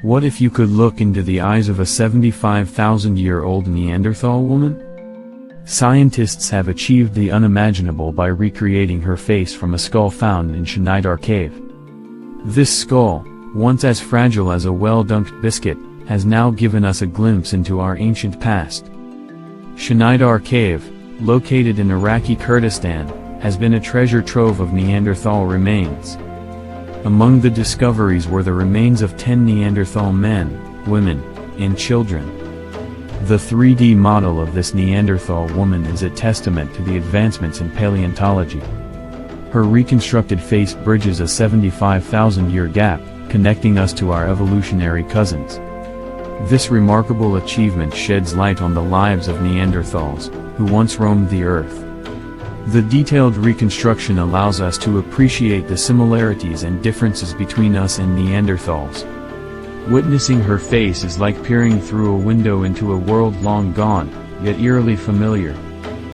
What if you could look into the eyes of a 75,000-year-old Neanderthal woman? Scientists have achieved the unimaginable by recreating her face from a skull found in Shanidar cave. This skull, once as fragile as a well-dunked biscuit, has now given us a glimpse into our ancient past. Shanidar cave, located in Iraqi Kurdistan, has been a treasure trove of Neanderthal remains. Among the discoveries were the remains of 10 Neanderthal men, women, and children. The 3D model of this Neanderthal woman is a testament to the advancements in paleontology. Her reconstructed face bridges a 75,000-year gap, connecting us to our evolutionary cousins. This remarkable achievement sheds light on the lives of Neanderthals, who once roamed the earth. The detailed reconstruction allows us to appreciate the similarities and differences between us and Neanderthals. Witnessing her face is like peering through a window into a world long gone, yet eerily familiar.